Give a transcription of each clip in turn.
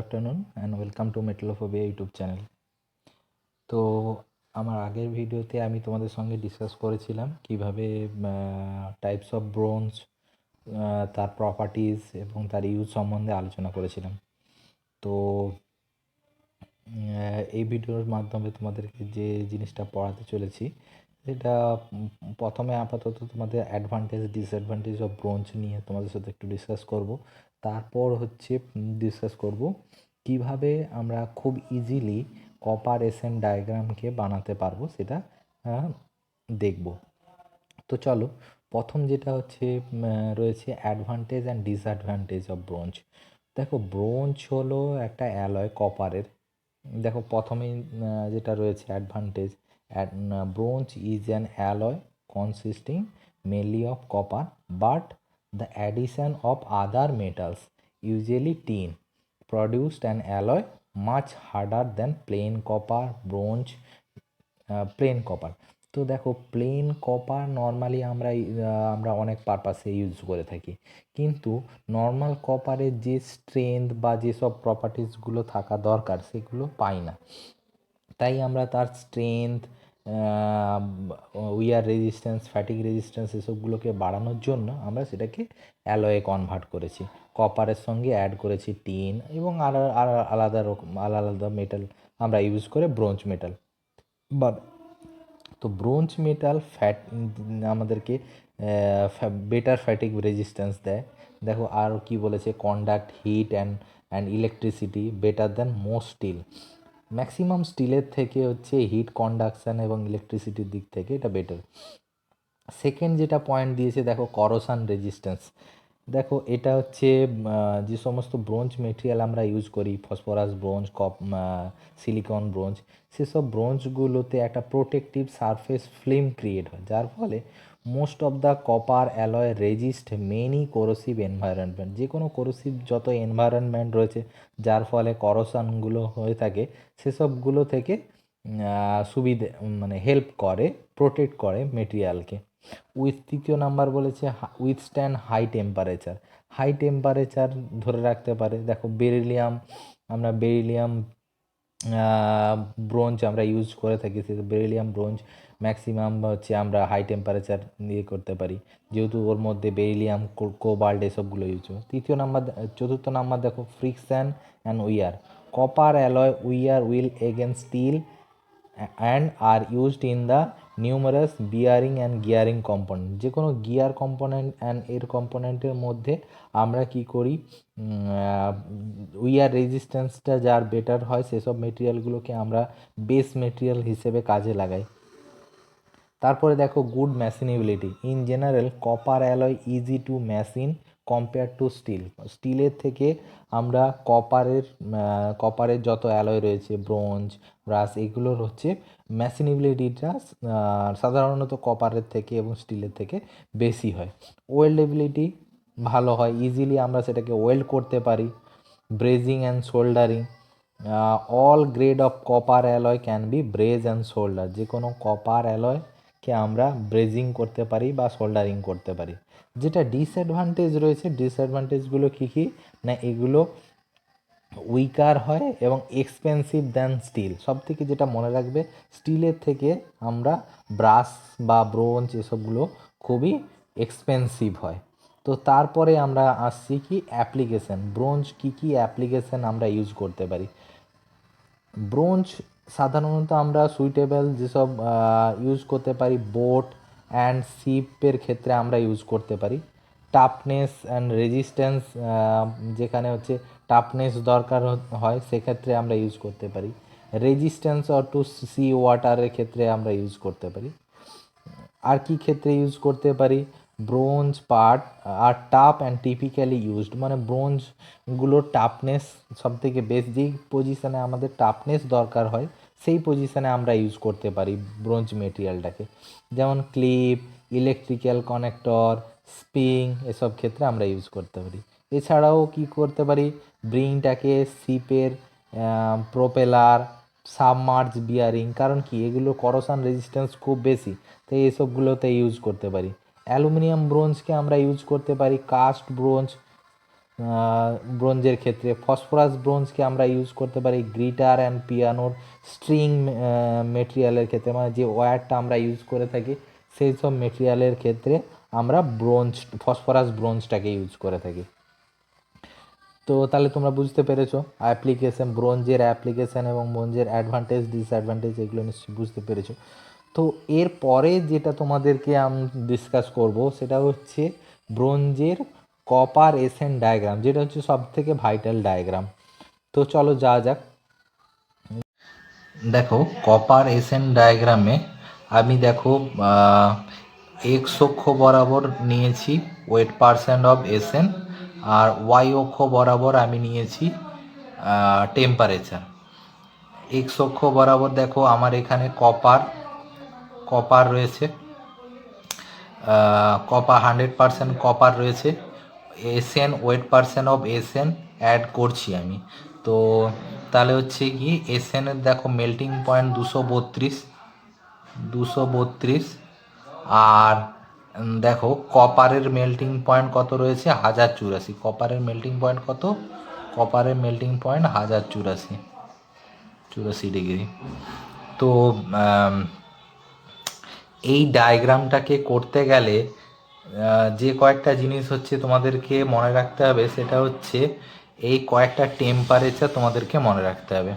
afternoon and welcome to Metallophobia YouTube channel. তো আমার আগের ভিডিওতে আমি তোমাদের সঙ্গে ডিসকাস করেছিলাম কিভাবে টাইপস অফ ব্রোঞ্জ, তার প্রপার্টিজ এবং তার ইউজ সম্বন্ধে আলোচনা করেছিলাম। তো এই ভিডিওর মাধ্যমে তোমাদেরকে যে জিনিসটা পড়াতে চলেছি সেটা প্রথমে আপাতত তোমাদের অ্যাডভান্টেজ ডিসঅ্যাডভান্টেজ অফ ব্রোঞ্জ নিয়ে তোমাদের সাথে একটু ডিসকাস করব। তারপর হচ্ছে ডিসকাস করব কিভাবে আমরা খুব ইজিলি কপার এসএন ডায়াগ্রামকে বানাতে পারবো সেটা দেখব। তো চলো, প্রথম যেটা হচ্ছে রয়েছে advantage and disadvantage of bronze. দেখো, ব্রোঞ্জ হলো একটা অ্যালয় কপারের। দেখো, প্রথমেই যেটা রয়েছে advantage, bronze is an alloy consisting mainly of copper but the addition of other metals usually tin produced an alloy much harder than plain copper bronze plain copper. তো দেখো, প্লেন কপার নর্মালি আমরা অনেক পারপাসে use করে থাকি, কিন্তু normal কপারের যে স্ট্রেংথ বা যেসব প্রপার্টিসগুলো থাকা দরকার সেগুলো পাই না। তাই আমরা তার strength, wear resistance, fatigue resistance এসবগুলোকে বাড়ানোর জন্য আমরা সেটাকে অ্যালয়ে কনভার্ট করেছি, কপারের সঙ্গে অ্যাড করেছি টিন এবং আলাদা রকম আলাদা মেটাল আমরা ইউজ করে ব্রোঞ্জ মেটাল বা। তো ব্রোঞ্জ মেটাল আমাদেরকে বেটার ফ্যাটিক রেজিস্ট্যান্স দেয়। দেখো আর কি বলেছে, conduct heat and electricity better than most steel. Maximum স্টিলের থেকে হচ্ছে হিট কন্ডাকশান এবং ইলেকট্রিসিটির দিক থেকে এটা বেটার। সেকেন্ড যেটা পয়েন্ট দিয়েছে, দেখো করোশন রেজিস্ট্যান্স। দেখো এটা হচ্ছে যে সমস্ত ব্রোঞ্জ মেটেরিয়াল আমরা ইউজ করি, ফসফরাস ব্রোঞ্জ, সিলিকন ব্রোঞ্জ, সেসব ব্রোঞ্জগুলোতে একটা প্রোটেক্টিভ সারফেস ফিল্ম ক্রিয়েট হয়, যার ফলে most of the copper alloy resist many corrosive environment. যে কোনো কোরোসিভ যত এনভায়রনমেন্ট রয়েছে যার ফলে করোশনগুলো হয়ে থাকে সেসবগুলো থেকে সুবিধে মানে হেল্প করে, প্রোটেক্ট করে মেটেরিয়ালকে। তৃতীয় নাম্বার বলেছে withstand high temperature. High temperature ধরে রাখতে পারে। দেখো বেরিলিয়াম ব্রোঞ্জ আমরা ইউজ করে থাকি, সে বেরিলিয়াম ব্রোঞ্জ ম্যাক্সিমাম হচ্ছে আমরা হাই টেম্পারেচার দিয়ে করতে পারি, যেহেতু ওর মধ্যে বেরিলিয়াম, কোবাল্ট এসবগুলো ইউজ হয়। চতুর্থ নাম্বার দেখো friction and wear. Copper alloy wear will against steel and are used in the numerous bearing and gearing component. যে কোনো গিয়ার কম্পোনেন্ট অ্যান্ড এর কম্পোনেন্টের মধ্যে আমরা কি করি, উইয়ার রেজিস্ট্যান্সটা যার বেটার হয় সেসব মেটেরিয়ালগুলোকে আমরা বেস মেটেরিয়াল হিসেবে কাজে লাগাই। তারপরে দেখো good machinability. In general copper alloy easy to machine compare to steel. স্টিলের থেকে আমরা কপারের যত অ্যালয় রয়েছে, ব্রোঞ্জ, ব্রাস, এগুলোর হচ্ছে মেশিনেবিলিটিটা সাধারণত কপারের থেকে এবং স্টিলের থেকে বেশি হয়। ওয়েল্ডেবিলিটি ভালো হয়, ইজিলি আমরা সেটাকে ওয়েল্ড করতে পারি। Brazing and soldering. All grade of copper alloy can be braze and solder. যে কোনো কপার অ্যালয়কে আমরা ব্রেজিং করতে পারি বা সোল্ডারিং করতে পারি। যেটা ডিসঅ্যাডভান্টেজ রয়েছে, ডিসঅ্যাডভান্টেজগুলো কী কী না, এগুলো উইকার হয় এবং এক্সপেন্সিভ দ্যান স্টিল। সব থেকে যেটা মনে রাখবে, স্টিলের থেকে আমরা ব্রাশ বা ব্রোঞ্জ এসবগুলো খুবই এক্সপেন্সিভ হয়। তো তারপরে আমরা আসছি কি অ্যাপ্লিকেশান। ব্রোঞ্জ কী কী অ্যাপ্লিকেশান আমরা ইউজ করতে পারি। ব্রোঞ্জ সাধারণত আমরা সুইটেবল যেসব ইউজ করতে পারি, বোট অ্যান্ড শিপের ক্ষেত্রে আমরা ইউজ করতে পারি। টাফনেস অ্যান্ড রেজিস্ট্যান্স, যেখানে হচ্ছে টাফনেস দরকার হয় সেক্ষেত্রে আমরা ইউজ করতে পারি। রেজিস্ট্যান্স অর টু সি ওয়াটারের ক্ষেত্রে আমরা ইউজ করতে পারি। আর কি ক্ষেত্রে ইউজ করতে পারি, bronze part are tough and typically used, মানে ব্রোঞ্জগুলোর টাফনেস সবথেকে বেস্ট, যেই পজিশানে আমাদের টাফনেস দরকার হয় সেই পজিশানে আমরা ইউজ করতে পারি ব্রোঞ্জ মেটেরিয়ালটাকে। যেমন ক্লিপ, ইলেকট্রিক্যাল কানেক্টর, স্প্রিং, এসব ক্ষেত্রে আমরা ইউজ করতে পারি। এছাড়াও কি করতে পারি, ব্রিংটাকে শিপের প্রোপেলার, সাবমার্জ বিয়ারিং, কারণ কি এগুলো করোশন রেজিস্ট্যান্স খুব বেশি, তাই এসবগুলোতে ইউজ করতে পারি। অ্যালুমিনিয়াম ব্রোঞ্জকে আমরা ইউজ করতে পারি কাস্ট ব্রোঞ্জ, ব্রোঞ্জের ক্ষেত্রে ফসফরাস ব্রোঞ্জকে আমরা ইউজ করতে পারি গিটার অ্যান্ড পিয়ানোর স্ট্রিং মেটেরিয়ালের ক্ষেত্রে, মানে যে ওয়্যারটা আমরা ইউজ করে থাকি সেই সব মেটেরিয়ালের ক্ষেত্রে আমরা ফসফরাস ব্রোঞ্জটাকে ইউজ করে থাকি। তো তাহলে তোমরা বুঝতে পেরেছো অ্যাপ্লিকেশন, ব্রোঞ্জের অ্যাপ্লিকেশান এবং ব্রোঞ্জের অ্যাডভান্টেজ ডিসঅ্যাডভান্টেজ এগুলো নিশ্চয়ই বুঝতে পেরেছো। তো এর পরে যেটা তোমাদেরকে আমি ডিসকাস করব সেটা হচ্ছে ব্রোঞ্জের কপার এসেন ডায়াগ্রাম, যেটা হচ্ছে সব থেকে ভাইটাল ডায়াগ্রাম। তো চলো যাওয়া যাক। দেখো কপার এসেন ডায়াগ্রামে আমি দেখো এক্স অক্ষ বরাবর নিয়েছি ওয়েট পার্সেন্ট অফ এসেন, আর ওয়াই অক্ষ বরাবর আমি নিয়েছি টেম্পারেচার। এক্স অক্ষ বরাবর দেখো আমার এখানে কপার রয়েছে, কপার 100% কপার রয়েছে। SN weight percent of SN add করছি আমি। তো তাহলে হচ্ছে কি এসএনের দেখো মেল্টিং পয়েন্ট 232, আর দেখো কপারের মেল্টিং পয়েন্ট কত রয়েছে 1084। কপারের মেল্টিং পয়েন্ট কত? কপারের মেল্টিং পয়েন্ট 1084 ডিগ্রি। তো এই ডায়াগ্রামটাকে করতে গেলে যে কয়েকটা জিনিস হচ্ছে তোমাদেরকে মনে রাখতে হবে, সেটা হচ্ছে এই কয়েকটা টেম্পারেচার তোমাদেরকে মনে রাখতে হবে।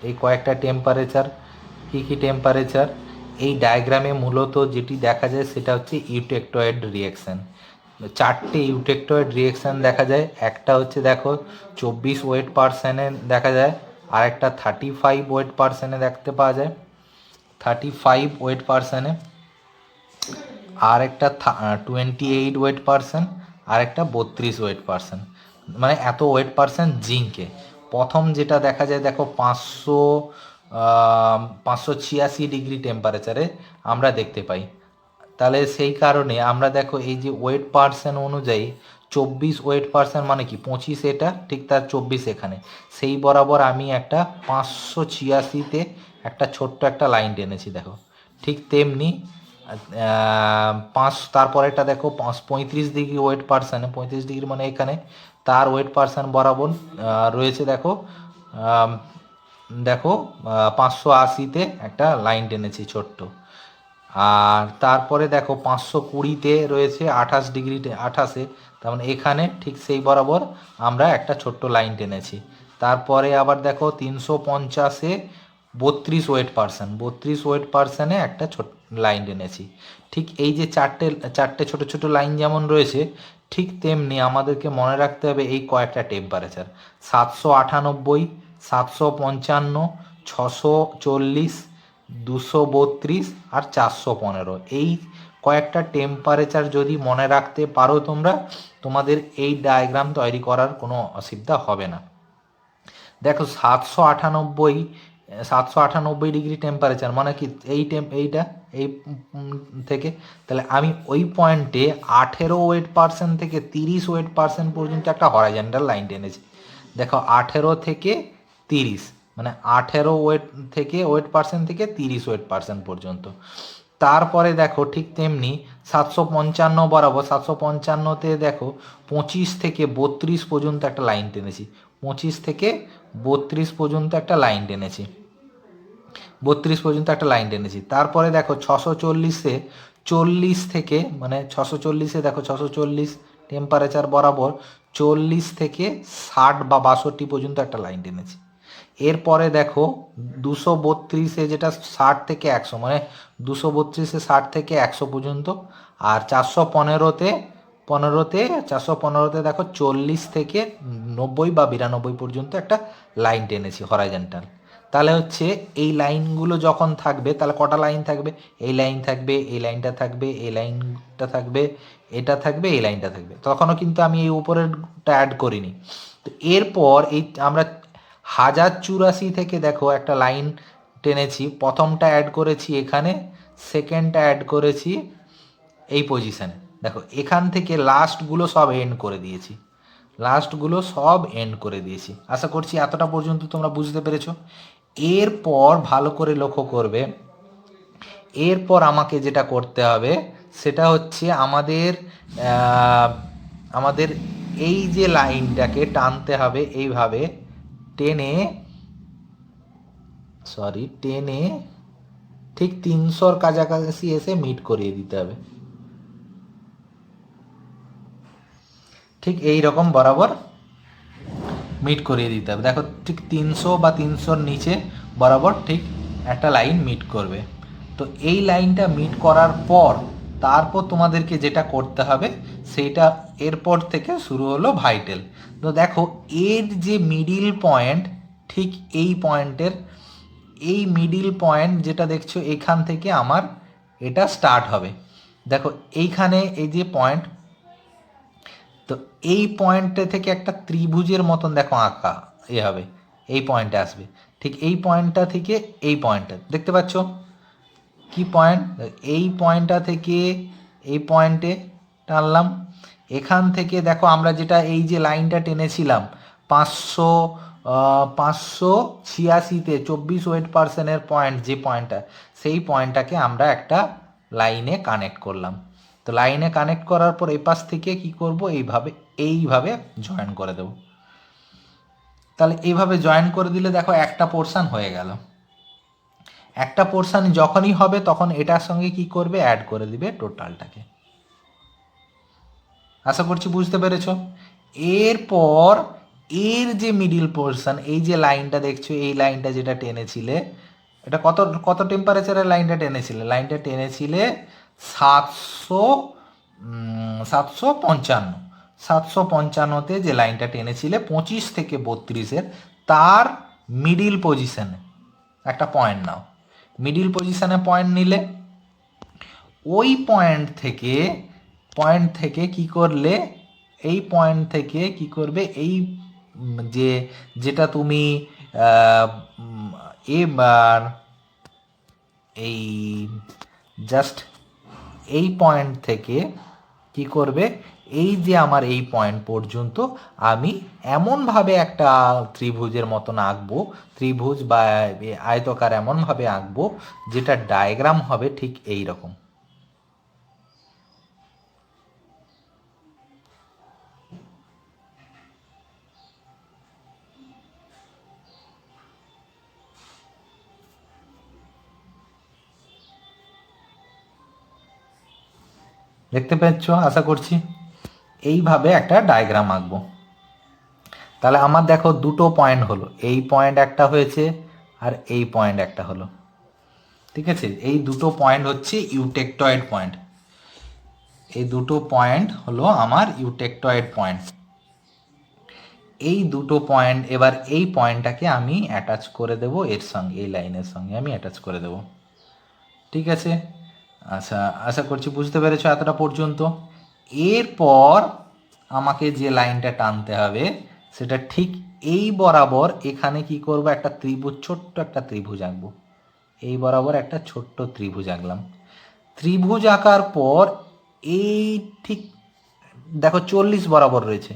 এই কয়েকটা টেম্পারেচার কী কী টেম্পারেচার? এই ডায়াগ্রামে মূলত যেটি দেখা যায় সেটা হচ্ছে ইউটেক্টয়েড রিয়াকশান। 4টে ইউটেক্টয়েড রিয়াকশান দেখা যায়। একটা হচ্ছে দেখো 24 ওয়েট পার্সেন্টে দেখা যায়, আর একটা 35 ওয়েট পার্সেন্টে দেখতে পাওয়া যায়, 35 ওয়েট পার্সেন্টে, আর একটা 28 ওয়েট পার্সেন্ট, আর একটা 32 ওয়েট পার্সেন্ট। মানে এত ওয়েট পার্সেন্ট জিঙ্কে। প্রথম যেটা দেখা যায় দেখো 586 ডিগ্রি টেম্পারেচারে আমরা দেখতে পাই। তাহলে সেই কারণে আমরা দেখো এই যে ওয়েট পার্সেন্ট অনুযায়ী 24 ওয়েট পার্সেন্ট মানে কি 25 এটা, ঠিক তার 24 এখানে, সেই বরাবর আমি একটা 586তে একটা ছোট্ট একটা লাইন টেনেছি দেখো। ঠিক তেমনি তারপরেটা দেখো 35 ডিগ্রি ওয়েট পার্সেন্ট, 35 ডিগ্রি মানে এখানে তার ওয়েট পার্সেন্ট বরাবর রয়েছে দেখো দেখো 580তে একটা লাইন টেনেছি ছোট্ট। আর তারপরে দেখো 520তে রয়েছে 28 ডিগ্রি 28-এ, তার মানে এখানে ঠিক সেই বরাবর আমরা একটা ছোট্ট লাইন টেনেছি। তারপরে আবার দেখো 350-এ 32 ওয়েট পার্সেন্ট, 32 ওয়েট পার্সেন্টে একটা ছোট লাইন টেনেছি। ঠিক এই যে চারটে ছোট ছোট লাইন যেমন রয়েছে, ঠিক তেমনি আমাদেরকে মনে রাখতে হবে এই কয়েকটা টেম্পারেচার: 798, 755, 640, 232 আর 415। এই কয়েকটা টেম্পারেচার যদি মনে রাখতে পারো তোমরা, তোমাদের এই ডায়াগ্রাম তৈরি করার কোনো অসুবিধা হবে না। দেখো 798 ডিগ্রি টেম্পারেচার মানে কি এইটা এই থেকে, তাহলে আমি ওই পয়েন্টে 18 ওয়েট পার্সেন্ট থেকে 30 ওয়েট পার্সেন্ট পর্যন্ত একটা হরাইজন্টাল লাইন টেনেছি। দেখো 18 থেকে 30 মানে 18 ওয়েট পার্সেন্ট থেকে 30 ওয়েট পার্সেন্ট পর্যন্ত। তারপরে দেখো ঠিক তেমনি 755 বরাবর, 755তে দেখো 25 থেকে 32 পর্যন্ত একটা লাইন টেনেছি, 25 থেকে 32 পর্যন্ত একটা লাইন টেনেছি, 32 পর্যন্ত একটা লাইন টেনেছি। তারপরে দেখো 640-এ 40 থেকে মানে 640-এ দেখো 640 টেম্পারেচার বরাবর 40 থেকে 60 বা 62 পর্যন্ত একটা লাইন টেনেছি। এরপরে দেখো 232-এ যেটা 60 থেকে 100 মানে 232-এ 60 থেকে 100 পর্যন্ত, আর 415-তে 415-তে দেখো 40 থেকে 90 বা 92 পর্যন্ত একটা লাইন টেনেছি হরাইজন্টাল। তাহলে হচ্ছে এই লাইনগুলো যখন থাকবে তাহলে কটা লাইন থাকবে? এই লাইন থাকবে, এই লাইনটা থাকবে, এই লাইনটা থাকবে, এটা থাকবে, এই লাইনটা থাকবে। তখনও কিন্তু আমি এই উপরেরটা অ্যাড করিনি। তো এরপর এই আমরা 1084 থেকে দেখো একটা লাইন টেনেছি, প্রথমটা অ্যাড করেছি এখানে, সেকেন্ডটা অ্যাড করেছি এই পজিশানে। দেখো এখান থেকে লাস্টগুলো সব এন্ড করে দিয়েছি, আশা করছি এতটা পর্যন্ত তোমরা বুঝতে পেরেছো। এরপর ভালো করে লক্ষ্য করবে, এরপর আমাকে যেটা করতে হবে সেটা হচ্ছে আমাদের এই যে লাইনটাকে টানতে হবে এইভাবে টেনে ঠিক 300 কাছাকাছি এসে মিট করিয়ে দিতে হবে। ঠিক এই রকম বরাবর মিট করিয়ে দিতে হবে। দেখো ঠিক 300 বা 300-র নিচে বরাবর ঠিক একটা লাইন মিট করবে। তো এই লাইনটা মিট করার পর তারপর তোমাদেরকে যেটা করতে হবে সেইটা এরপর থেকে শুরু হলো ভাইটেল। তো দেখো এর যে মিডিল পয়েন্ট, ঠিক এই পয়েন্টের এই মিডিল পয়েন্ট যেটা দেখছো এখান থেকে আমার এটা স্টার্ট হবে। দেখো এইখানে এই যে পয়েন্ট, তো এই পয়েন্টে থেকে একটা ত্রিভুজের মতন দেখো আঁকা হবে, এই পয়েন্টে আসবে। ঠিক এই পয়েন্টটা থেকে এই পয়েন্টটা দেখতে পাচ্ছ কি পয়েন্ট, এই পয়েন্টটা থেকে এই পয়েন্টে টানলাম। এখান থেকে দেখো আমরা যেটা এই যে লাইনটা টেনেছিলাম 586-তে 24 ওয়েট পয়েন্ট, যে পয়েন্টটা সেই পয়েন্টটাকে আমরা একটা লাইনে কানেক্ট করলাম। তো লাইনে কানেক্ট করার পর এই পাশ থেকে কি করব, এইভাবে জয়েন করে দেব। তাহলে এইভাবে জয়েন করে দিলে দেখো একটা পোর্শন হয়ে গেল। একটা পোর্শন যখনই হবে তখন এটার সঙ্গে কি করবে, অ্যাড করে দিবে টোটালটাকে। আশা করছি বুঝতে পেরেছ। এরপর এর যে মিডিল পোর্শন, এই যে লাইনটা দেখছো, এই লাইনটা যেটা টেনেছিলে, এটা কত টেম্পারেচারের লাইনটা টেনেছিলে? লাইনটা টেনেছিলে 755তে যে লাইনটা টেনেছিলে 25 থেকে 32-এর, তার মিডিল পজিশনে একটা পয়েন্ট নাও। মিডিল পজিশনে পয়েন্ট নিলে ওই পয়েন্ট থেকে কি করলে, এই পয়েন্ট থেকে কি করবে, এই যেটা তুমি এবার এই জাস্ট এই পয়েন্ট থেকে কি করবে, এই যে আমার এই পয়েন্ট পর্যন্ত আমি এমনভাবে একটা ত্রিভুজের মতন আঁকবো, ত্রিভুজ বা আয়তকার এমনভাবে আঁকবো যেটা ডায়াগ্রাম হবে ঠিক এই রকম। দেখতে পাচ্ছ আশা করছি। এইভাবে একটা ডায়াগ্রাম আঁকবো। তাহলে আমার দেখো দুটো পয়েন্ট হলো, এই পয়েন্ট একটা হয়েছে আর এই পয়েন্ট একটা হলো। ঠিক আছে, এই দুটো পয়েন্ট হচ্ছে ইউটেকটয়েড পয়েন্ট। এই দুটো পয়েন্ট হলো আমার ইউটেকটয়েড পয়েন্ট। এই দুটো পয়েন্ট, এবার এই পয়েন্টটাকে আমি অ্যাটাচ করে দেব এর সঙ্গে, এই লাইনের সঙ্গে আমি অ্যাটাচ করে দেব। ঠিক আছে, আচ্ছা আশা করছি বুঝতে পেরেছো এতটা পর্যন্ত। এরপর আমাকে যে লাইনটা টানতে হবে সেটা ঠিক এই বরাবর এখানে কি করব, একটা ত্রিভুজ, ছোট্ট একটা ত্রিভুজ আঁকবো। এই বরাবর একটা ছোট্ট ত্রিভুজ আঁকলাম। ত্রিভুজ আঁকার পর এই ঠিক দেখো 40 বরাবর রয়েছে,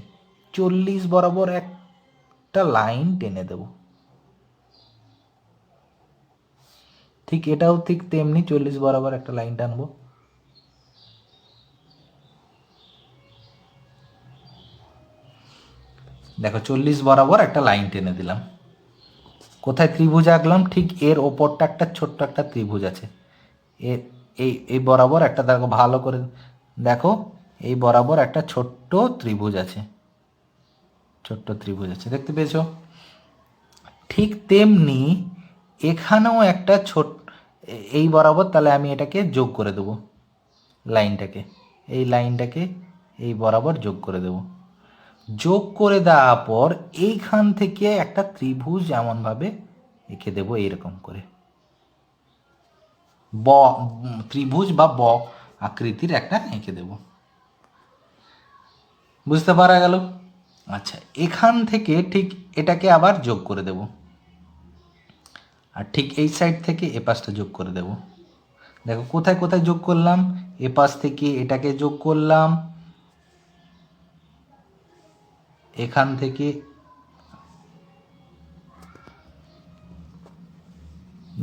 40 বরাবর একটা লাইন টেনে দেব। ঠিক এটাও ঠিক তেমনি 40 বরাবর একটা লাইন টানবো। দেখো 40 বরাবর একটা লাইন টেনে দিলাম। কোথায় ত্রিভুজ আঁকলাম, ঠিক এর ওপরটা একটা ছোট্ট একটা ত্রিভুজ আছে। এর এই বরাবর একটা, দেখো ভালো করে দেখো, এই বরাবর একটা ছোট্ট ত্রিভুজ আছে, দেখতে পেয়েছো? ঠিক তেমনি এখানেও একটা এই বরাবর, তাহলে আমি এটাকে যোগ করে দেবো, লাইনটাকে এই বরাবর যোগ করে দেব। যোগ করে দেওয়ার পর এইখান থেকে একটা ত্রিভুজ এমনভাবে এঁকে দেবো, এইরকম করে ত্রিভুজ বা আকৃতির একটা এঁকে দেব। বুঝতে পারা গেল? আচ্ছা, এখান থেকে ঠিক এটাকে আবার যোগ করে দেব, আর ঠিক এই সাইড থেকে এ পাশটা যোগ করে দেব। দেখো কোথায় কোথায় যোগ করলাম, এ পাশ থেকে এটাকে যোগ করলাম, এখান থেকে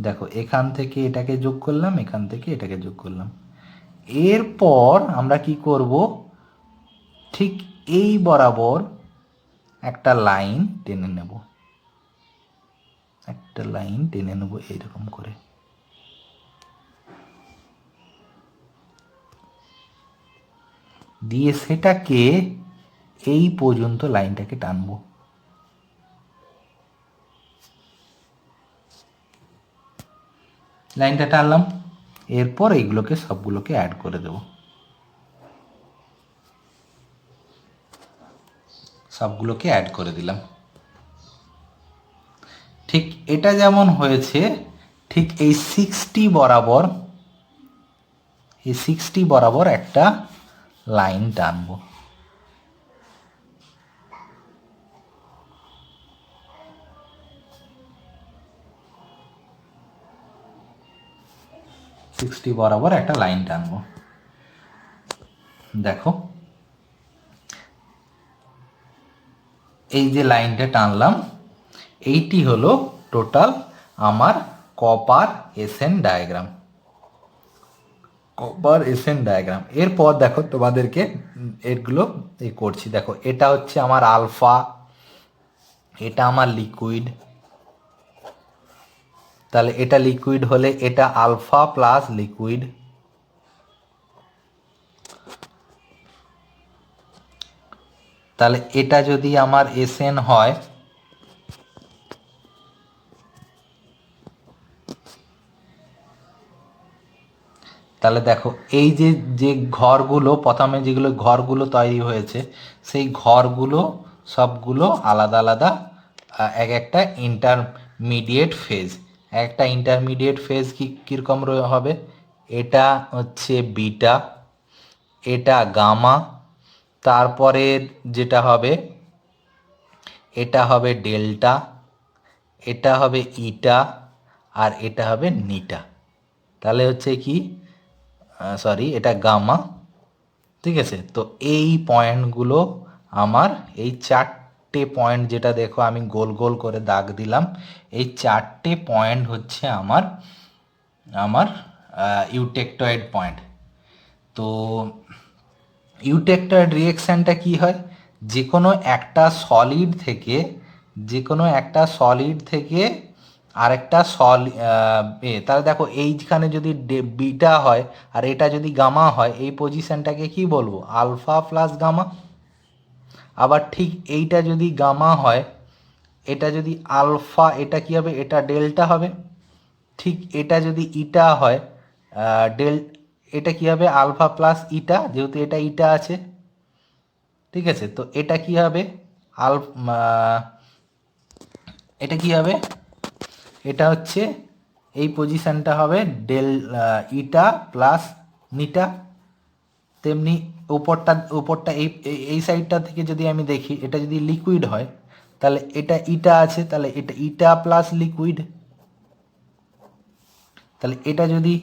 দেখো এখান থেকে এটাকে যোগ করলাম, এখান থেকে এটাকে যোগ করলাম। এরপর আমরা কি করব, ঠিক এই বরাবর একটা লাইন টেনে নেব, এইরকম করে। দিয়ে সেটাকে এই পর্যন্ত লাইনটাকে টানবো। লাইনটা টানলাম, এরপর এইগুলোকে সবগুলোকে অ্যাড করে দেব। সবগুলোকে অ্যাড করে দিলাম। ঠিক এটা যেমন হয়েছে, ঠিক এই 60 বরাবর একটা লাইন টানবো। বরাবর একটা লাইন টানবো। দেখো এই যে লাইনটা টানলাম, এইটি হলো টোটাল আমার কপার এসএন ডায়াগ্রাম। এরপর দেখো তোমাদেরকে এগুলো করছি। দেখো এটা হচ্ছে আমার আলফা, এটা আমার লিকুইড। তাহলে এটা লিকুইড হলে এটা আলফা প্লাস লিকুইড। তাহলে এটা যদি আমার এসএন হয়, তাহলে দেখো এই যে যে ঘরগুলো প্রথমে যেগুলো ঘরগুলো তৈরি হয়েছে, সেই ঘরগুলো সবগুলো আলাদা আলাদা এক একটা ইন্টারমিডিয়েট ফেজ। একটা ইন্টারমিডিয়েট ফেজ কীরকম হবে, এটা হচ্ছে বিটা, এটা গামা, তারপরে যেটা হবে এটা হবে ডেল্টা, এটা হবে ইটা, আর এটা হবে নিটা। তাহলে হচ্ছে কি, এটা গামা। ঠিক আছে, তো এই পয়েন্টগুলো আমার, এই 4টে পয়েন্ট যেটা দেখো আমি গোল গোল করে দাগ দিলাম, এই 4টে পয়েন্ট হচ্ছে আমার আমার ইউটেক্টয়েড পয়েন্ট। তো ইউটেক্টয়েড রিঅ্যাকশানটা কি হয়, যে কোনো একটা সলিড থেকে আরেকটা তাহলে দেখো এইখানে যদি বিটা হয় আর এটা যদি গামা হয়, এই পজিশনটাকে কি বলবো, আলফা প্লাস গামা। আবার ঠিক এইটা যদি গামা হয়, এটা যদি আলফা, এটা কি হবে, এটা ডেল্টা হবে। ঠিক এটা যদি ইটা হয়, এটা কি হবে, আলফা প্লাস ইটা, যেহেতু এটা ইটা আছে। ঠিক আছে, তো এটা কি হবে, এটা কি হবে, এটা হচ্ছে এই পজিশনটা হবে ইটা প্লাস নিটা। তেমনি উপরটা এই সাইডটা থেকে যদি আমি দেখি, এটা যদি লিকুইড হয়, তাহলে এটা ইটা আছে, তাহলে এটা ইটা প্লাস লিকুইড। তাহলে এটা যদি,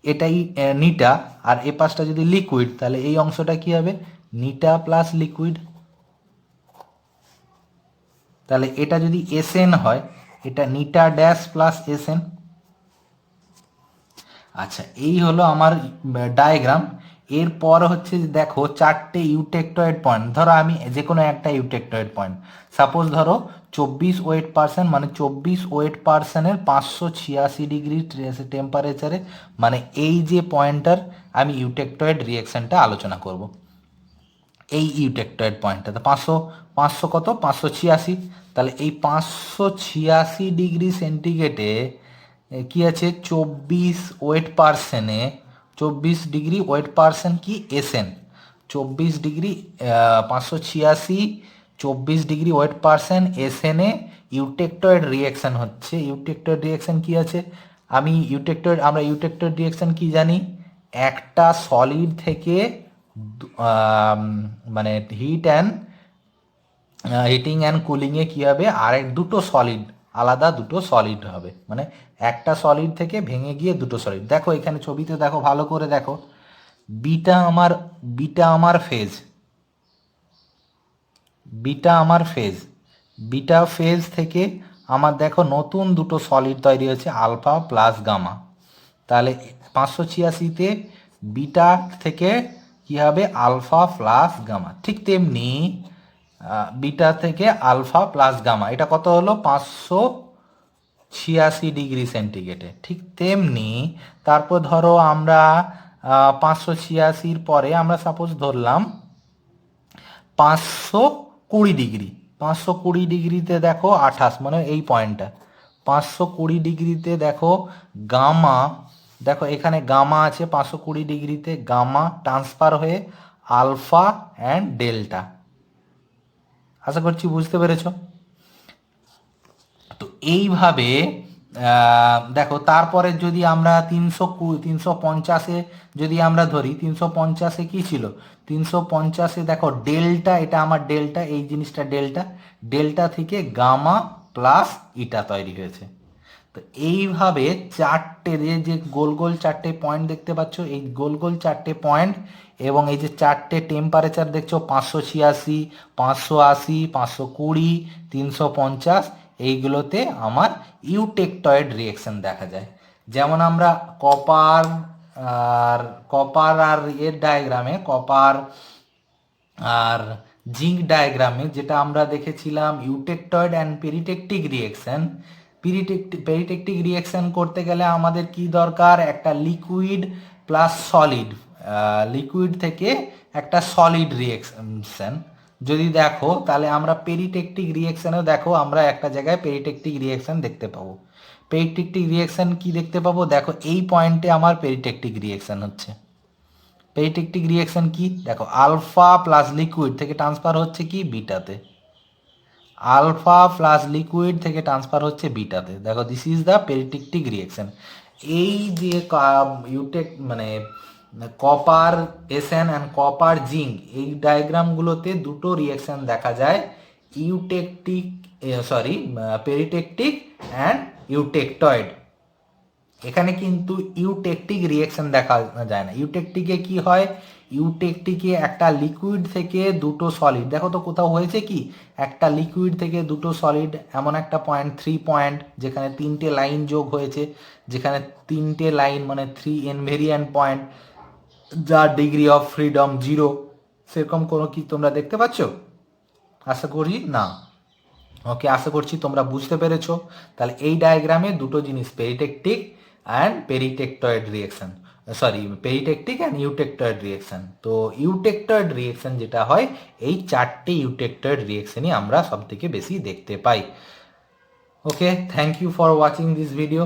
এটাই নিটা, আর এ পাশটা যদি লিকুইড, তাহলে এই অংশটা কি হবে, নিটা প্লাস লিকুইড। তাহলে এটা যদি এসএন হয়, এটা নিটা ড্যাশ প্লাস এসএন। আচ্ছা, এই হলো আমার ডায়াগ্রাম। এরপর হচ্ছে দেখো 4টে ইউটেক্টয়েড পয়েন্ট। ধরো আমি যে কোনো একটা ইউটেক্টয়েড পয়েন্ট, সাপোজ ধরো 24 ওয়েট%, মানে 24 ওয়েট%-এর 586 ডিগ্রি টেম্পারেচারে, মানে এই যে পয়েন্টটার আমি ইউটেক্টয়েড রিঅ্যাকশানটা আলোচনা করব। এই ইউটেক্টয়েড পয়েন্টটাতে 500 কত, 586। তাহলে এই 586 ডিগ্রি সেন্টিগ্রেডে কি আছে, 24 ওয়েট%, কি SN, 24 degree, 586, 24 degree wait% এসএনে eutectoid রিঅ্যাকশান হচ্ছে। ইউটেক্টয়েড রিঅ্যাকশান কি আছে, আমরা ইউটেক্টয়েড রিঅ্যাকশান কি জানি, একটা সলিড থেকে মানে হিটিং অ্যান্ড কুলিংয়ে কী হবে, আলাদা দুটো সলিড হবে, মানে একটা সলিড থেকে ভেঙে গিয়ে দুটো সলিড। দেখো এখানে ছবিতে দেখো, ভালো করে দেখো, বিটা আমার ফেজ থেকে আমার দেখো নতুন দুটো সলিড তৈরি হয়েছে, আলফা প্লাস গামা। তাহলে 586-তে বিটা থেকে কি হবে আলফা প্লাস গামা। ঠিক তেমনি বিটা থেকে আলফা প্লাস গামা, এটা কত হলো 586 ডিগ্রি সেন্টিগ্রেডে। ঠিক তেমনি তারপর ধরো আমরা 586-র পরে আমরা সাপোজ ধরলাম 520 ডিগ্রি। 520 ডিগ্রিতে দেখো 28, মানে এই পয়েন্টটা 520 ডিগ্রিতে দেখো গামা, দেখো এখানে গামা আছে 520 ডিগ্রিতে, গামা ট্রান্সফার হয়ে আলফা অ্যান্ড ডেল্টা। আশা করছি বুঝতে পেরেছো। তো এইভাবে দেখো তারপরে যদি আমরা 350-এ যদি আমরা ধরি, 350-এ কি ছিল, 350-এ দেখো ডেল্টা, এটা আমার ডেল্টা, এই জিনিসটা ডেল্টা, ডেল্টা থেকে গামা প্লাস ইটা তৈরি হয়েছে। তো এইভাবে চারটে যে গোল গোল চারটে পয়েন্ট দেখতে পাচ্ছ, এই গোল গোল চারটে পয়েন্ট এবং এই যে চারটে টেম্পারেচার দেখছো 586, 580, 520, 350, এইগুলোতে আমার ইউটেকটয়েড রিয়েকশন দেখা যায়। যেমন আমরা কপার আর এর ডায়াগ্রামে, কপার আর জিঙ্ক ডায়াগ্রামে যেটা আমরা দেখেছিলাম ইউটেকটয়েড অ্যান্ড পেরিটেকটিক রিয়েকশন। পেরিটেকটিক রিয়েকশন করতে গেলে আমাদের কি দরকার, একটা লিকুইড প্লাস সলিড, লিকুইড থেকে একটা সলিড রিয়েকশন যদি দেখো, তাহলে আমরা পেরিটেকটিক রিয়েকশনেও দেখো আমরা একটা জায়গায় পেরিটেকটিক রিয়েকশন দেখতে পাবো। পেরিটেকটিক রিয়েকশন কি দেখতে পাবো, দেখো এই পয়েন্টে আমার পেরিটেকটিক রিয়েকশন হচ্ছে। পেরিটেকটিক রিয়েকশন কি, দেখো আলফা প্লাস লিকুইড থেকে ট্রান্সফার হচ্ছে কি বিটাতে, আলফা প্লাস লিকুইড থেকে ট্রান্সফার হচ্ছে বিটাতে। দেখো this is the peritectic reaction. এই যে মানে copper SN and copper zinc, এই ডায়াগ্রামগুলোতে দুটো রিয়েকশন দেখা যায়, পেরিটেকটিক অ্যান্ড ইউটেকটয়েড। এখানে কিন্তু ইউটেকটিক রিয়েকশন দেখা যায় না। ইউটেকটিকে কি হয়, ইউটেকটিকে একটা লিকুইড থেকে দুটো সলিড, দেখো তো কোথাও হয়েছে কি, একটা লিকুইড থেকে দুটো সলিড, এমন একটা পয়েন্ট 3 পয়েন্ট যেখানে 3টে লাইন যোগ হয়েছে, যেখানে 3টে লাইন মানে 3 ইনভেরিয়েন্ট পয়েন্ট, যার ডিগ্রি অফ ফ্রিডম 0, সেরকম কোনো কি তোমরা দেখতে পাচ্ছ? আশা করি না। ওকে, আশা করছি তোমরা বুঝতে পেরেছো। তাহলে এই ডায়াগ্রামে দুটো জিনিস, peritectic and peritectoid reaction, peritectic and eutectoid reaction. তো ইউটেকটয়েড রিয়েকশন যেটা হয়, এই চারটে ইউটেকটয়েড রিয়েকশনই আমরা সব থেকে বেশি দেখতে পাই। Okay, thank you for watching this video.